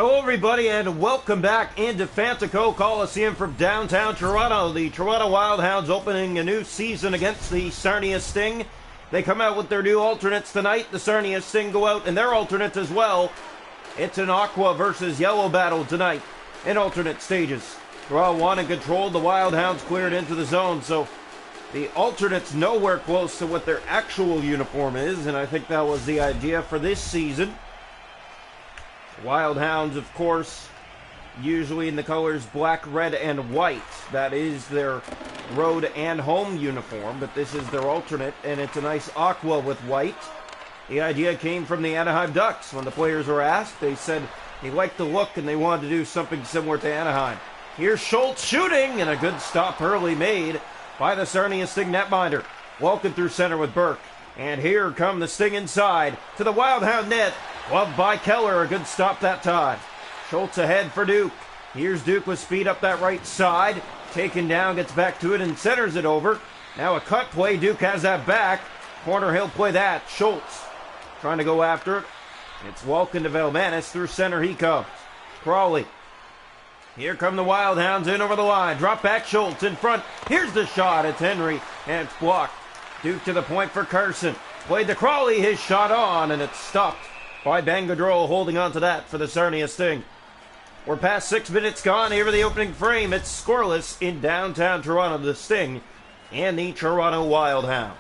Hello everybody and welcome back into Fantico Coliseum from downtown Toronto. The Toronto Wildhounds opening a new season against the Sarnia Sting. They come out with their new alternates tonight. The Sarnia Sting go out in their alternates as well. It's an aqua versus yellow battle tonight in alternate stages. Draw one and control. The Wildhounds cleared into the zone, so the alternates nowhere close to what their actual uniform is, and I think that was the idea for this season. Wildhounds, of course, usually in the colors black, red, and white. That is their road and home uniform, but this is their alternate, and it's a nice aqua with white. The idea came from the Anaheim Ducks. When the players were asked, they said they liked the look and they wanted to do something similar to Anaheim. Here's Schultz shooting, and a good stop early made by the Sarnia Sting netminder. Walking through center with Burke. And here come the Sting inside to the Wildhound net. Gloved by Keller, a good stop that time. Schultz ahead for Duke. Here's Duke with speed up that right side. Taken down, gets back to it and centers it over. Now a cut play, Duke has that back. Corner, he'll play that. Schultz trying to go after it. It's Walken to Velmanis, through center he comes. Crawley. Here come the Wildhounds in over the line. Drop back, Schultz in front. Here's the shot, it's Henry, and it's blocked. Duke to the point for Carson. Played to Crawley, his shot on, and it's stopped by Bangadrol, holding on to that for the Sarnia Sting. We're past 6 minutes gone here for the opening frame. It's scoreless in downtown Toronto, the Sting and the Toronto Wildhounds.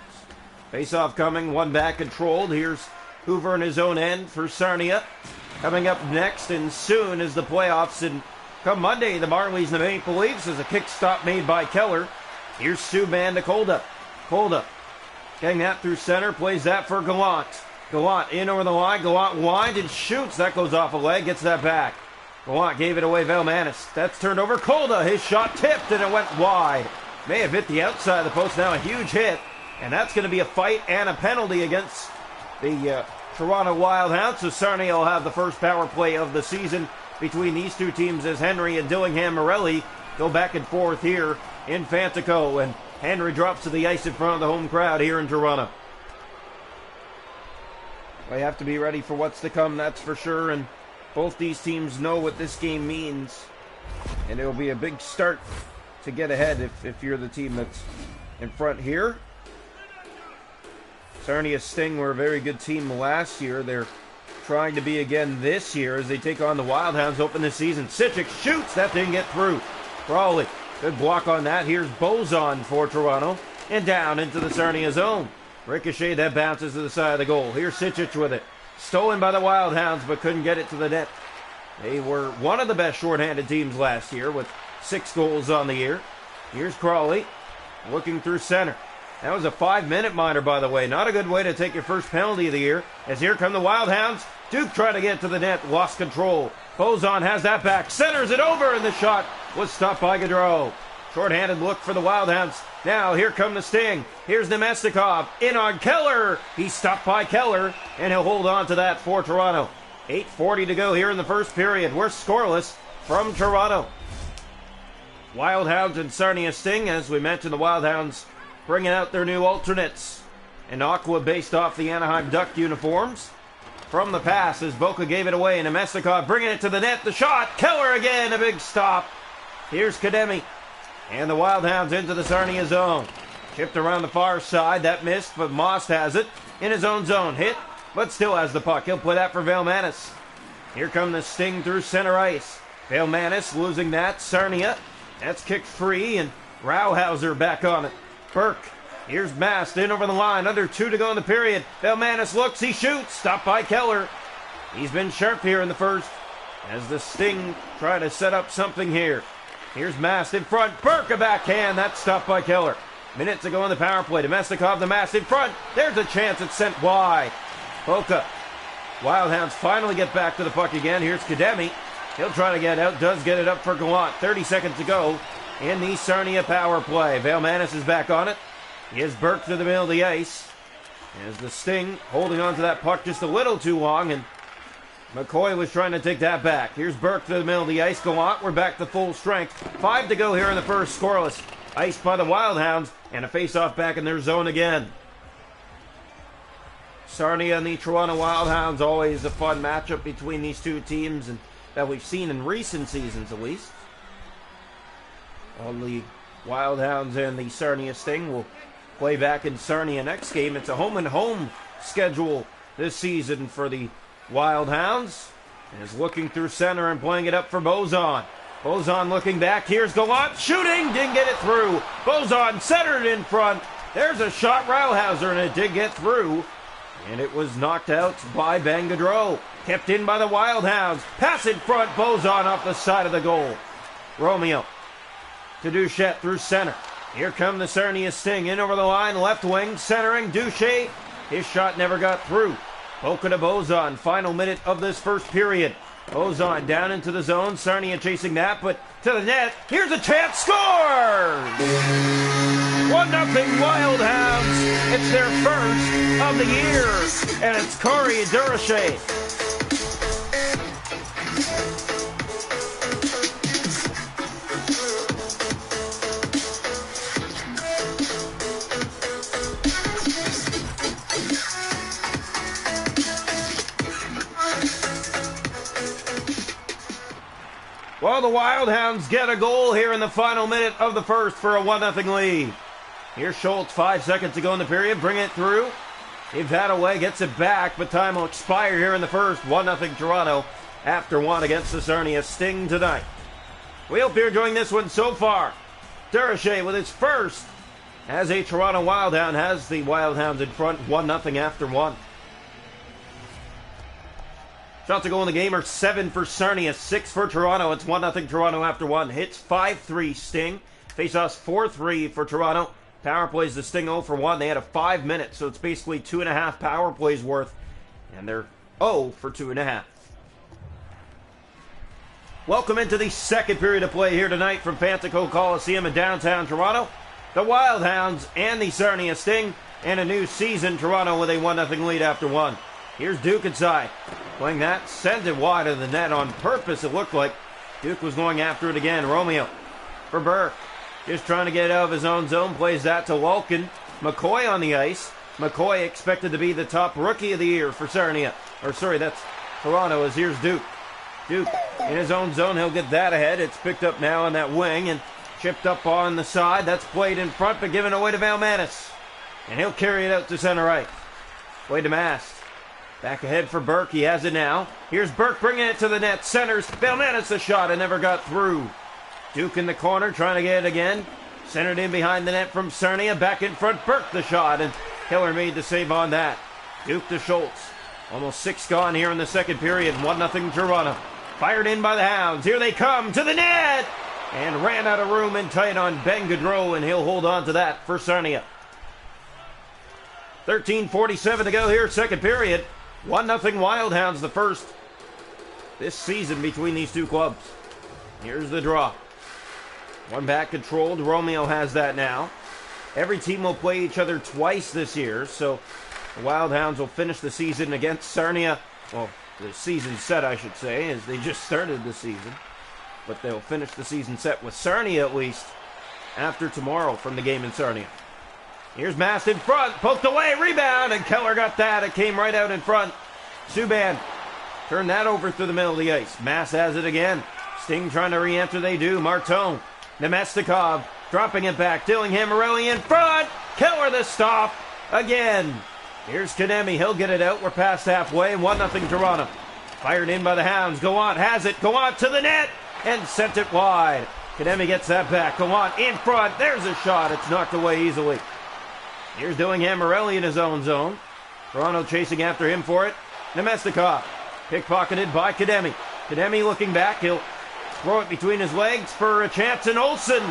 Face-off coming, one back controlled. Here's Hoover in his own end for Sarnia. Coming up next and soon is the playoffs. And come Monday, the Marlies and the Maple Leafs as a kick stop made by Keller. Here's Subban to Kolda. Kolda getting that through center, plays that for Gallant. Gallant in over the line. Gallant winds and shoots. That goes off a leg. Gets that back. Gallant gave it away. Velmanis. That's turned over. Kolda. His shot tipped and it went wide. May have hit the outside of the post. Now a huge hit. And that's going to be a fight and a penalty against the Toronto Wildhounds. So Sarnia will have the first power play of the season between these two teams as Henry and Dillingham Morelli go back and forth here in Fantico. And Henry drops to the ice in front of the home crowd here in Toronto. They have to be ready for what's to come, that's for sure, and both these teams know what this game means, and it'll be a big start to get ahead if you're the team that's in front here. Sarnia Sting were a very good team last year. They're trying to be again this year as they take on the Wildhounds open this season. Sichik shoots, that didn't get through. Crawley, good block on that. Here's Bozon for Toronto, and down into the Sarnia zone. Ricochet, that bounces to the side of the goal. Here's Sichik with it. Stolen by the Wildhounds, but couldn't get it to the net. They were one of the best shorthanded teams last year with 6 goals on the year. Here's Crawley looking through center. That was a 5-minute minor, by the way. Not a good way to take your first penalty of the year. As here come the Wildhounds. Duke trying to get to the net, lost control. Bozon has that back, centers it over, and the shot was stopped by Gaudreau. Short-handed look for the Wildhounds. Now, here come the Sting. Here's Nemestikov. In on Keller. He's stopped by Keller, and he'll hold on to that for Toronto. 8:40 to go here in the first period. We're scoreless from Toronto. Wildhounds and Sarnia Sting. As we mentioned, the Wildhounds bringing out their new alternates. An aqua based off the Anaheim Duck uniforms. From the pass as Boca gave it away, and Nemestikov bringing it to the net. The shot. Keller again. A big stop. Here's Kademi. And the Wildhounds into the Sarnia zone. Chipped around the far side. That missed, but Most has it. In his own zone. Hit, but still has the puck. He'll play that for Velmanis. Here come the Sting through center ice. Velmanis losing that. Sarnia. That's kicked free, and Rauhauser back on it. Burke. Here's Mast in over the line. Under 2 to go in the period. Velmanis looks. He shoots. Stopped by Keller. He's been sharp here in the first as the Sting try to set up something here. Here's Mast in front. Burke, a backhand. That's stopped by Keller. Minutes to go in the power play. Nemestikov, the Mast in front. There's a chance. It's sent wide. Boca. Wildhounds finally get back to the puck again. Here's Kademi. He'll try to get out. Does get it up for Gallant. 30 seconds to go in the Sarnia power play. Velmanis is back on it. Here's Burke to the middle of the ice. As the Sting holding on to that puck just a little too long, and McCoy was trying to take that back. Here's Burke to the middle of the ice. Gallant, we're back to full strength. 5 to go here in the first, scoreless. Iced by the Wildhounds, and a face-off back in their zone again. Sarnia and the Toronto Wildhounds, always a fun matchup between these two teams, and that we've seen in recent seasons, at least. On the Wild Hounds and the Sarnia Sting will play back in Sarnia next game. It's a home-and-home schedule this season for the Wild Hounds. And is looking through center and playing it up for Bozon. Bozon looking back. Here's Gallant shooting. Didn't get it through. Bozon centered in front. There's a shot, Rauhauser, and it did get through. And it was knocked out by Ben Gaudreau. Kept in by the Wild Hounds. Pass in front. Bozon off the side of the goal. Romeo to Duchette through center. Here come the Sarnia Sting. In over the line. Left wing. Centering. Duche. His shot never got through. Polka to Bozon. Final minute of this first period. Bozon down into the zone. Sarnia chasing that, but to the net. Here's a chance. Scores! 1-0 Wild Hounds. It's their first of the year. And it's Corey Durachet. Well, the Wild Hounds get a goal here in the final minute of the first for a 1-0 lead. Here's Schultz, 5 seconds to go in the period. Bring it through. Ivadaway gets it back, but time will expire here in the first. 1-0 Toronto after one against the Sarnia Sting tonight. We hope you're enjoying this one so far. Durachet with his first as a Toronto Wild Hound has the Wild Hounds in front 1-0 after one. Shots to go in the game are 7 for Sarnia, 6 for Toronto. It's 1-0 Toronto after one. Hits 5-3 Sting. Face-offs 4-3 for Toronto. Power plays the Sting 0 for 1. They had a 5 minutes, so it's basically 2.5 power plays worth. And they're 0 for 2.5. Welcome into the second period of play here tonight from Fantico Coliseum in downtown Toronto. The Wild Hounds and the Sarnia Sting. And a new season, Toronto with a 1-0 lead after one. Here's Duke inside. Playing that, sends it wide of the net on purpose, it looked like. Duke was going after it again. Romeo for Burke. Just trying to get out of his own zone. Plays that to Walken. McCoy on the ice. McCoy expected to be the top rookie of the year for Sarnia. Or sorry, that's Toronto, as here's Duke. Duke in his own zone. He'll get that ahead. It's picked up now on that wing and chipped up on the side. That's played in front but given away to Valmanis. And he'll carry it out to center right. Played to Mast. Back ahead for Burke. He has it now. Here's Burke bringing it to the net. Centers. Valmanis a shot and never got through. Duke in the corner trying to get it again. Centered in behind the net from Sarnia. Back in front. Burke the shot. And Hiller made the save on that. Duke to Schultz. Almost 6 gone here in the second period. 1-0 Toronto. Fired in by the Hounds. Here they come to the net. And ran out of room and tight on Ben Gaudreau. And he'll hold on to that for Sarnia. 13:47 to go here. Second period. 1-0 Wild Hounds, the first this season between these two clubs. Here's the draw. One back controlled. Romeo has that now. Every team will play each other twice this year, so the Wild Hounds will finish the season against Sarnia. Well, the season set, I should say, as they just started the season. But they'll finish the season set with Sarnia at least after tomorrow from the game in Sarnia. Here's Mast in front, poked away, rebound, and Keller got that. It came right out in front. Subban turned that over through the middle of the ice. Mast has it again. Sting trying to re-enter, they do. Martone, Nemestikov, dropping it back. Dillingham Morelli in front. Keller the stop again. Here's Konemi, he'll get it out. We're past halfway, 1-0 Toronto. Fired in by the Hounds. Gallant has it. Gallant to the net and sent it wide. Konemi gets that back. Gallant in front. There's a shot. It's knocked away easily. Here's Dillingham Morelli in his own zone. Toronto chasing after him for it. Nemestikov, pickpocketed by Konemi. Konemi looking back. He'll throw it between his legs for a chance. And Olsen.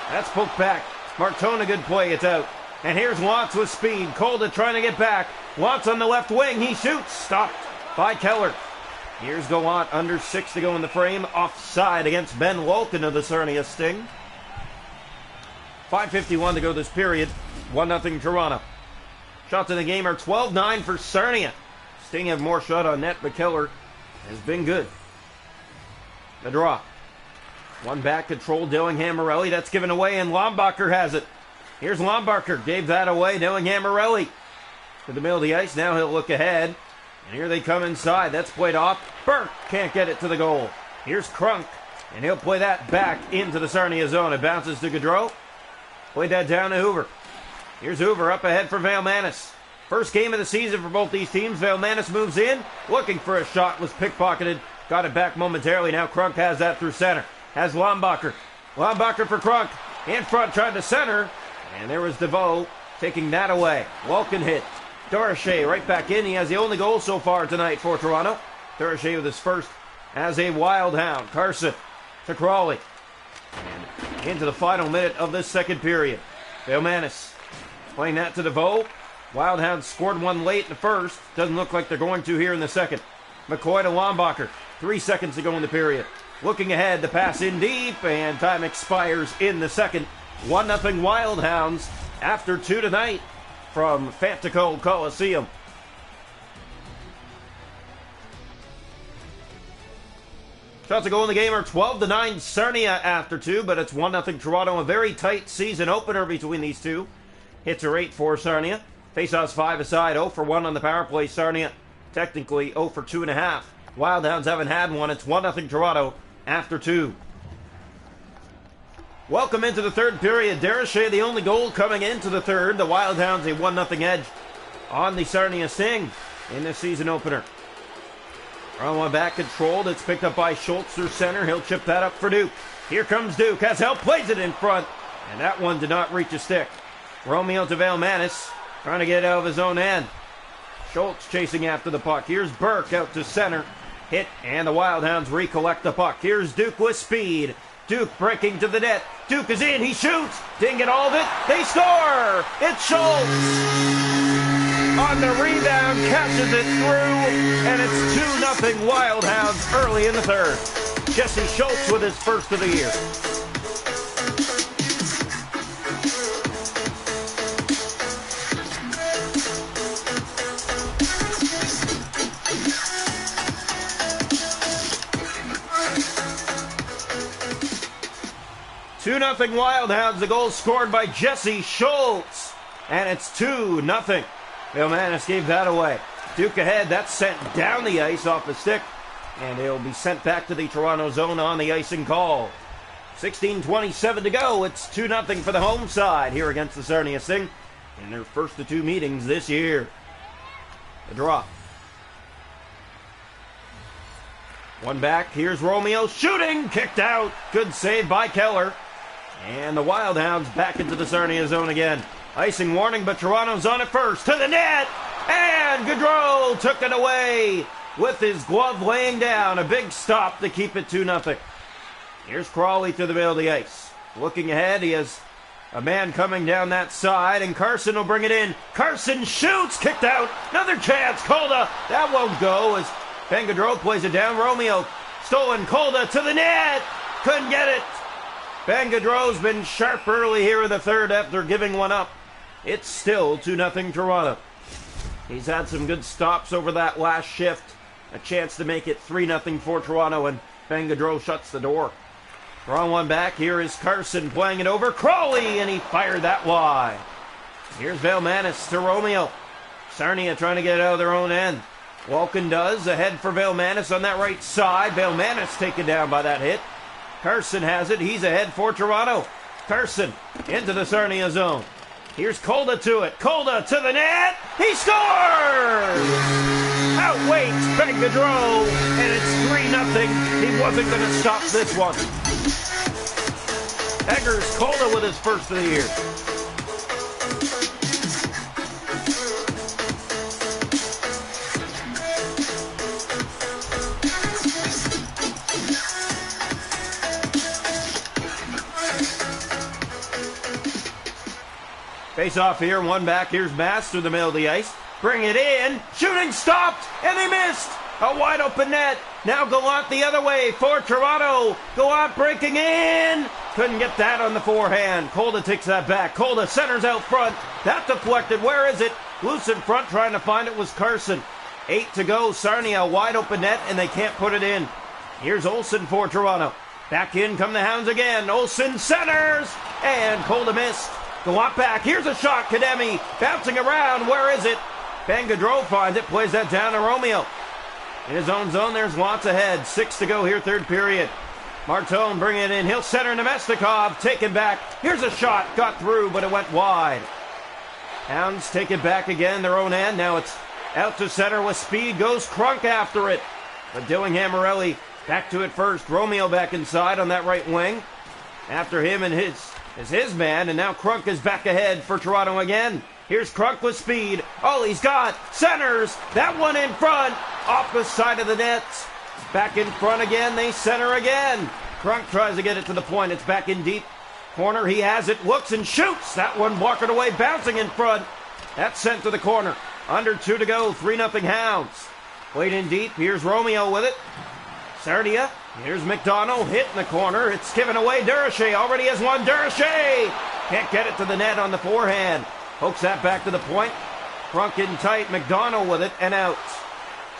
That's poked back. Martone, a good play. It's out. And here's Lantz with speed. Kolda trying to get back. Lantz on the left wing. He shoots. Stopped by Keller. Here's Gallant. Under 6 to go in the frame. Offside against Ben Wolken of the Sarnia Sting. 5:51 to go this period. 1-0 Toronto. Shots in the game are 12-9 for Sarnia. Sting have more shot on net, but Keller has been good. The draw. One back control, Dillingham Morelli. That's given away, and Lombacher has it. Here's Lombacher. Gave that away. Dillingham Morelli to the middle of the ice. Now he'll look ahead. And here they come inside. That's played off. Burke can't get it to the goal. Here's Crunk, and he'll play that back into the Sarnia zone. It bounces to Gaudreau. Played that down to Hoover. Here's Hoover up ahead for Vale Manis. First game of the season for both these teams. Vale Manis moves in, looking for a shot, was pickpocketed. Got it back momentarily. Now Crunk has that through center. Has Lombacher. Lombacher for Crunk. In front, tried to center. And there was DeVoe taking that away. Walken hit. Durocher right back in. He has the only goal so far tonight for Toronto. Durocher with his first as a Wild Hound. Carson to Crawley. And into the final minute of this second period. Vale Manis playing that to DeVoe. Wild Hounds scored one late in the first. Doesn't look like they're going to here in the second. McCoy to Lombacher. 3 seconds to go in the period. Looking ahead, the pass in deep, and time expires in the second. 1-0 Wild Hounds after 2 tonight from Fantico Coliseum. Shots to go in the game are 12-9 Sarnia after 2, but it's 1-0 Toronto. A very tight season opener between these two. Hits are 8 for Sarnia. Faceoffs 5 aside, 0 for 1 on the power play. Sarnia technically 0 for 2.5. Wild Hounds haven't had one. It's 1-0 Toronto after 2. Welcome into the third period. Durocher the only goal coming into the third. The Wild Hounds a 1-0 edge on the Sarnia Sting in this season opener. Run one back controlled. It's picked up by Schultz through center. He'll chip that up for Duke. Here comes Duke. Has help. Plays it in front. And that one did not reach a stick. Romeo to Vale Manis. Trying to get out of his own end. Schultz chasing after the puck. Here's Burke out to center. Hit. And the Wild Hounds recollect the puck. Here's Duke with speed. Duke breaking to the net. Duke is in. He shoots. Didn't get all of it. They score. It's Schultz. On the rebound, catches it through, and it's 2-0 Wild Hounds early in the third. Jesse Schultz with his first of the year. Two-0 Wild Hounds. The goal scored by Jesse Schultz, and it's 2-0. Vale Manis gave that away. Duke ahead. That's sent down the ice off the stick. And it'll be sent back to the Toronto zone on the icing call. 16:27 to go. It's 2-0 for the home side here against the Sarnia Sting in their first of 2 meetings this year. A drop. One back. Here's Romeo shooting. Kicked out. Good save by Keller. And the Wild Hounds back into the Sarnia zone again. Icing warning, but Toronto's on it first. To the net! And Gaudreau took it away with his glove laying down. A big stop to keep it 2-0. Here's Crawley to the middle of the ice. Looking ahead, he has a man coming down that side, and Carson will bring it in. Carson shoots! Kicked out! Another chance! Kolda! That won't go as Ben Gaudreau plays it down. Romeo stolen. Kolda to the net! Couldn't get it! Ben Gaudreau's been sharp early here in the third after giving one up. It's still 2-0 Toronto. He's had some good stops over that last shift. A chance to make it 3-0 for Toronto, and Ben Gaudreau shuts the door. Wrong one back. Here is Carson playing it over Crawley, and he fired that wide. Here's Vale Manis to Romeo. Sarnia trying to get it out of their own end. Walken does. Ahead for Vale Manis on that right side. Vale Manis taken down by that hit. Carson has it. He's ahead for Toronto. Carson into the Sarnia zone. Here's Kolda to it. Kolda to the net. He scores! Outweights Ben Gaudreau, and it's 3-0. He wasn't going to stop this one. Eggers Kolda with his first of the year. Face off here, one back. Here's Bass through the middle of the ice. Bring it in. Shooting stopped, and they missed. A wide open net. Now Gallant the other way for Toronto. Gallant breaking in. Couldn't get that on the forehand. Kolda takes that back. Kolda centers out front. That deflected. Where is it? Loose in front, trying to find it was Carson. 8 to go. Sarnia, wide open net, and they can't put it in. Here's Olsen for Toronto. Back in come the Hounds again. Olsen centers, and Kolda missed. Gallant back. Here's a shot. Kademi bouncing around. Where is it? Ben Gaudreau finds it. Plays that down to Romeo. In his own zone, there's lots ahead. 6 to go here, third period. Martone bringing it in. He'll center Nemestikov. Taken back. Here's a shot. Got through, but it went wide. Hounds take it back again, their own end. Now it's out to center with speed. Goes Crunk after it. But Dillingham Morelli back to it first. Romeo back inside on that right wing. After him and his man. And now Crunk is back ahead for Toronto again. Here's Crunk with speed. Oh, he's got centers. That one in front. Off the side of the net. Back in front again. They center again. Crunk tries to get it to the point. It's back in deep corner. He has it. Looks and shoots. That one walking away. Bouncing in front. That's sent to the corner. Under 2 to go. 3-0 Hounds. Played in deep. Here's Romeo with it. Sardia. Here's McDonald. Hit in the corner. It's given away. Durachet already has one. Durachet can't get it to the net on the forehand. Pokes that back to the point. Crunk in tight. McDonald with it and out.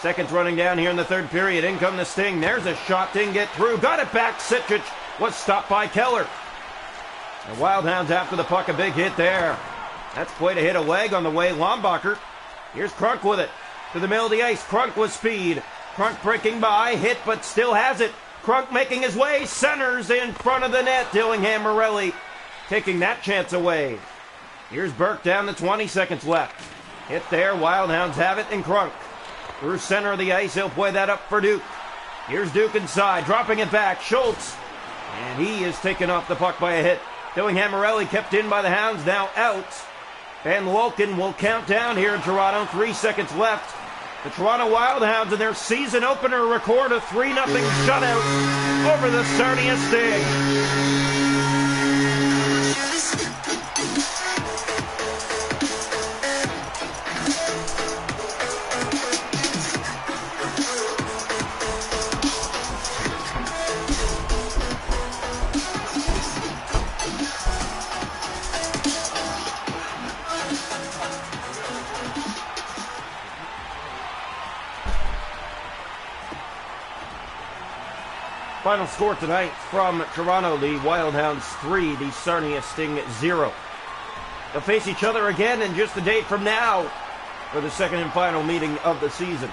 Seconds running down here in the third period. In come the Sting. There's a shot. Didn't get through. Got it back. Sitric was stopped by Keller. The Wildhounds after the puck. A big hit there. That's play to hit a leg on the way. Lombacher. Here's Crunk with it. To the middle of the ice. Crunk with speed. Crunk breaking by. Hit but still has it. Crunk making his way. Centers in front of the net. Dillingham Morelli taking that chance away. Here's Burke down to 20 seconds left. Hit there. Wildhounds have it. And Crunk through center of the ice. He'll play that up for Duke. Here's Duke inside. Dropping it back. Schultz. And he is taken off the puck by a hit. Dillingham Morelli kept in by the Hounds. Now out. Van Wolken will count down here in Toronto. 3 seconds left. The Toronto Wildhounds in their season opener record a 3-0 shutout over the Sarnia Sting. Final score tonight from Toronto, the Wildhounds 3, the Sarnia Sting 0. They'll face each other again in just a day from now for the second and final meeting of the season.